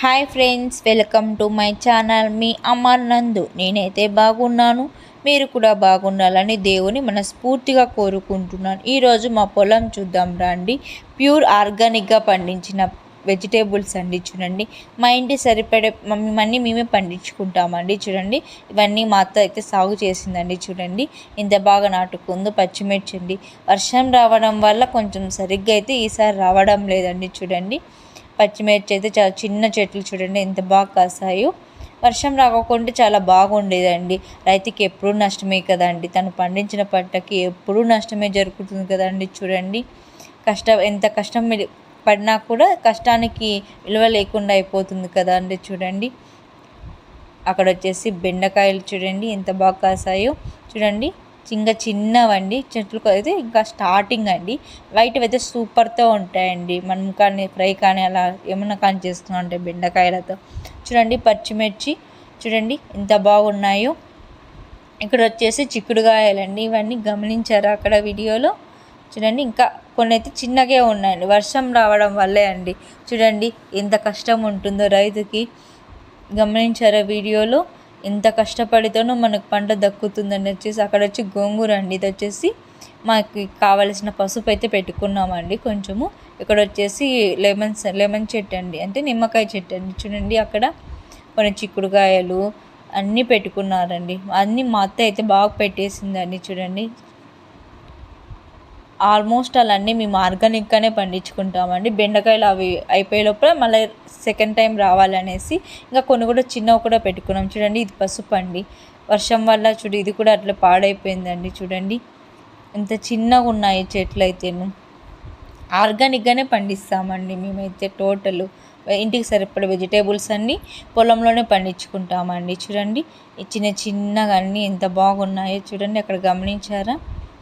Hi friends, welcome to my channel. మీ అమర్ నందు. నేనైతే బాగున్నాను, మీరు కూడా బాగుండాలని దేవుని మనస్ఫూర్తిగా కోరుకుంటున్నాను. ఈరోజు మా పొలం చూద్దాం రండి. ప్యూర్ ఆర్గానిక్గా పండించిన వెజిటేబుల్స్ అండి. చూడండి, మా ఇంటి సరిపడే మమ్మీ మేమే పండించుకుంటామండి. చూడండి, ఇవన్నీ మా అత్త అయితే సాగు చేసిందండి. చూడండి, ఇంత బాగా నాటుకుందో పచ్చిమిర్చి అండి. వర్షం రావడం వల్ల కొంచెం సరిగ్గా అయితే ఈసారి రావడం లేదండి. చూడండి, పచ్చిమిర్చి అయితే చాలా చిన్న చెట్లు చూడండి ఎంత బాగా కాసాయో. వర్షం రాకుంటే చాలా బాగుండేదండి. రైతుకి ఎప్పుడూ నష్టమే కదండి, తను పండించిన పంటకి ఎప్పుడూ నష్టమే జరుగుతుంది కదండి. చూడండి, ఎంత కష్టం పడినా కూడా కష్టానికి విలువ లేకుండా అయిపోతుంది కదండి. చూడండి, అక్కడ వచ్చేసి బెండకాయలు చూడండి ఎంత బాగా కాసాయో. చూడండి, ఇంకా చిన్నవండి చెట్లు అయితే ఇంకా స్టార్టింగ్ అండి. వైట్ అయితే సూపర్తో ఉంటాయండి. మనం కానీ ఫ్రై కానీ అలా ఏమన్నా కానీ చేస్తున్నాం అంటే బెండకాయలతో. చూడండి, పచ్చిమిర్చి చూడండి ఎంత బాగున్నాయో. ఇక్కడ వచ్చేసి చిక్కుడుకాయలండి. ఇవన్నీ గమనించారా అక్కడ వీడియోలో? చూడండి, ఇంకా కొన్ని అయితే చిన్నగా ఉన్నాయండి, వర్షం రావడం వల్లే అండి. చూడండి ఎంత కష్టం ఉంటుందో రైతుకి. గమనించారా వీడియోలో? ఎంత కష్టపడితేనో మనకు పంట దక్కుతుందని వచ్చేసి అక్కడ వచ్చి గోంగూర అండి. ఇది వచ్చేసి మాకు కావలసిన పసుపు అయితే పెట్టుకున్నామండి కొంచెము. ఇక్కడ వచ్చేసి లెమన్ చెట్టు అండి, అంటే నిమ్మకాయ చెట్టు అండి. చూడండి, అక్కడ కొన్ని చిక్కుడుకాయలు అన్నీ పెట్టుకున్నారండి. అన్నీ మా అత్త అయితే బాగా పెట్టేసిందండి. చూడండి, ఆల్మోస్ట్ అలాన్నీ మేము ఆర్గానిక్గానే పండించుకుంటామండి. బెండకాయలు అవి అయిపోయే లోపల మళ్ళీ సెకండ్ టైం రావాలనేసి ఇంకా కొన్ని కూడా చిన్నవి కూడా పెట్టుకున్నాం. చూడండి, ఇది పసుపు అండి. వర్షం వల్ల ఇది కూడా అట్లా పాడైపోయిందండి. చూడండి, ఇంత చిన్నగా ఉన్నాయి చెట్లు అయితేను. ఆర్గానిక్గానే పండిస్తామండి మేమైతే. టోటల్ ఇంటికి సరిపడే వెజిటేబుల్స్ అన్నీ పొలంలోనే పండించుకుంటామండి. చూడండి, చిన్నగా అన్నీ ఎంత బాగున్నాయో. చూడండి, అక్కడ గమనించారా?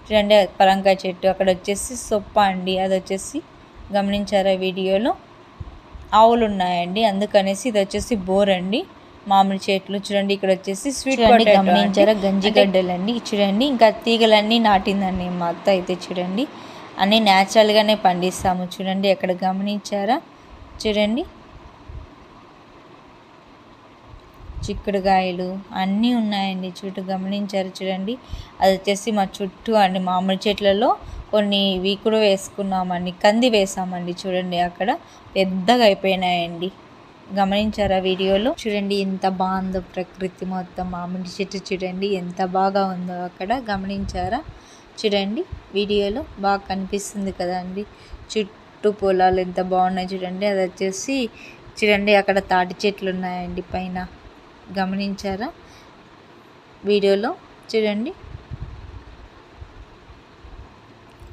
చూడండి, పరంకాయ చెట్టు. అక్కడ వచ్చేసి సొప్ప అండి, అది వచ్చేసి గమనించారా వీడియోలో? ఆవులు ఉన్నాయండి, అందుకనేసి ఇది వచ్చేసి బోర్ అండి. మామిడి చెట్లు చూడండి, ఇక్కడ వచ్చేసి స్వీట్ పొటాటో గమనించారా? గంజిగడ్డలు అండి. చూడండి, ఇంకా తీగలన్నీ నాటిందండి మా అత్త అయితే. చూడండి, అన్నీ న్యాచురల్గానే పండిస్తాము. చూడండి, అక్కడ గమనించారా? చూడండి, చిక్కుడుకాయలు అన్నీ ఉన్నాయండి. చుట్టూ గమనించారు చూడండి. అది వచ్చేసి మా చుట్టూ అండి మామిడి చెట్లలో కొన్ని కూడా వేసుకున్నామండి, కంది వేసామండి. చూడండి, అక్కడ పెద్దగా అయిపోయినాయండి. గమనించారా వీడియోలో? చూడండి ఎంత బాగుందో ప్రకృతి మొత్తం. మామిడి చెట్టు చూడండి ఎంత బాగా ఉందో అక్కడ. గమనించారా? చూడండి, వీడియోలో బాగా కనిపిస్తుంది కదండి. చుట్టూ పొలాలు ఎంత బాగున్నాయి చూడండి. అది వచ్చేసి చూడండి, అక్కడ తాటి చెట్లు ఉన్నాయండి పైన. గమనించారా వీడియోలో? చూడండి,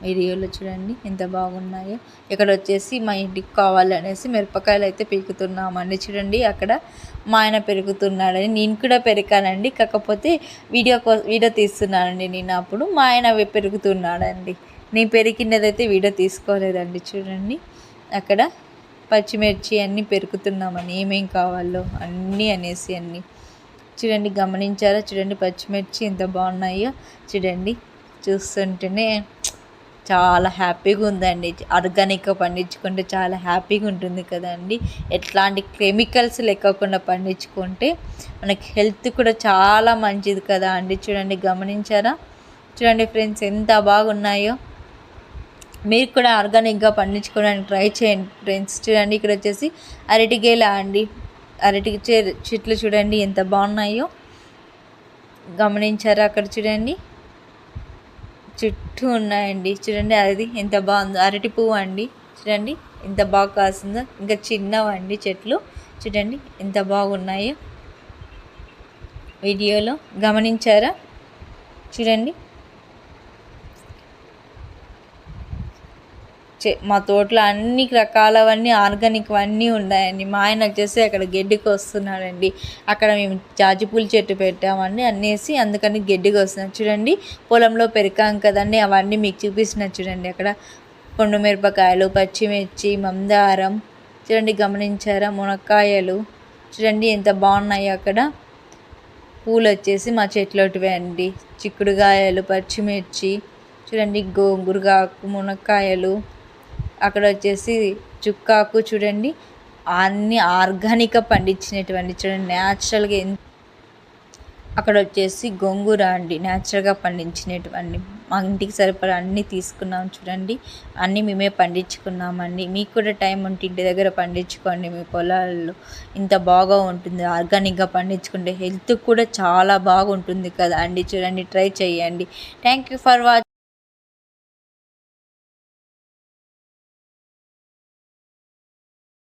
వీడియోలో చూడండి ఎంత బాగున్నాయో. ఇక్కడ వచ్చేసి మా ఇంటికి కావాలనేసి మిరపకాయలు అయితే పెరుగుతున్నామండి. చూడండి, అక్కడ మా ఆయన పెరుగుతున్నాడని నేను కూడా పెరిగానండి. కాకపోతే వీడియో తీస్తున్నానండి నేను. అప్పుడు మా ఆయన పెరుగుతున్నాడండి. నేను పెరిగినదైతే వీడియో తీసుకోలేదండి. చూడండి, అక్కడ పచ్చిమిర్చి అన్నీ పెరుగుతున్నామని ఏమేం కావాలో అన్నీ అనేసి అన్నీ. చూడండి, గమనించారా? చూడండి, పచ్చిమిర్చి ఎంత బాగున్నాయో. చూడండి, చూస్తుంటేనే చాలా హ్యాపీగా ఉందండి. ఆర్గానిక్గా పండించుకుంటే చాలా హ్యాపీగా ఉంటుంది కదండి. ఎట్లాంటి కెమికల్స్ లేకుండా పండించుకుంటే మనకి హెల్త్ కూడా చాలా మంచిది కదా అండి. చూడండి, గమనించారా? చూడండి ఫ్రెండ్స్ ఎంత బాగున్నాయో. మీరు కూడా ఆర్గానిక్గా పండించుకోవడానికి ట్రై చేయండి ఫ్రెండ్స్. చూడండి, ఇక్కడ వచ్చేసి అరటిగేల అండి. అరటి చెట్లు చూడండి ఎంత బాగున్నాయో. గమనించారా? అక్కడ చూడండి చుట్టూ ఉన్నాయండి. చూడండి, అది ఎంత బాగుందో. అరటి పువ్వు అండి. చూడండి ఎంత బాగా కాసిందో. ఇంకా చిన్నవండి చెట్లు. చూడండి ఎంత బాగున్నాయో వీడియోలో. గమనించారా? చూడండి, మా తోటలో అన్ని రకాలవన్నీ ఆర్గానిక్ అన్నీ ఉన్నాయండి. మా ఆయన వచ్చేసి అక్కడ గడ్డికి వస్తున్నాడండి. అక్కడ మేము జాజిపూల చెట్టు పెట్టామండి అనేసి, అందుకని గడ్డికి వస్తున్నాం. చూడండి, పొలంలో పెరికాం కదండి, అవన్నీ మీకు చూపిస్తున్నా. చూడండి, అక్కడ పండు మిరపకాయలు, పచ్చిమిర్చి, మందారం చూడండి. గమనించారా? మునక్కాయలు చూడండి ఎంత బాగున్నాయి. అక్కడ పూలు వచ్చేసి మా చెట్లోటివే అండి. చిక్కుడుకాయలు, పచ్చిమిర్చి చూడండి, గోంగూరగాకు, మునక్కాయలు. అక్కడ వచ్చేసి చుక్కాకు చూడండి, అన్నీ ఆర్గానిక్గా పండించినటువంటి చూడండి న్యాచురల్గా. అక్కడ వచ్చేసి గోంగూర అండి, న్యాచురల్గా పండించినటువంటి. మా ఇంటికి సరిపడా అన్నీ తీసుకున్నాం చూడండి, అన్నీ మేమే పండించుకున్నామండి. మీకు కూడా టైం ఉంటే ఇంటి దగ్గర పండించుకోండి, మీ పొలాల్లో ఇంత బాగా ఉంటుంది. ఆర్గానిక్గా పండించుకుంటే హెల్త్ కూడా చాలా బాగుంటుంది కదా అండి. చూడండి, ట్రై చేయండి. Thank you for watching.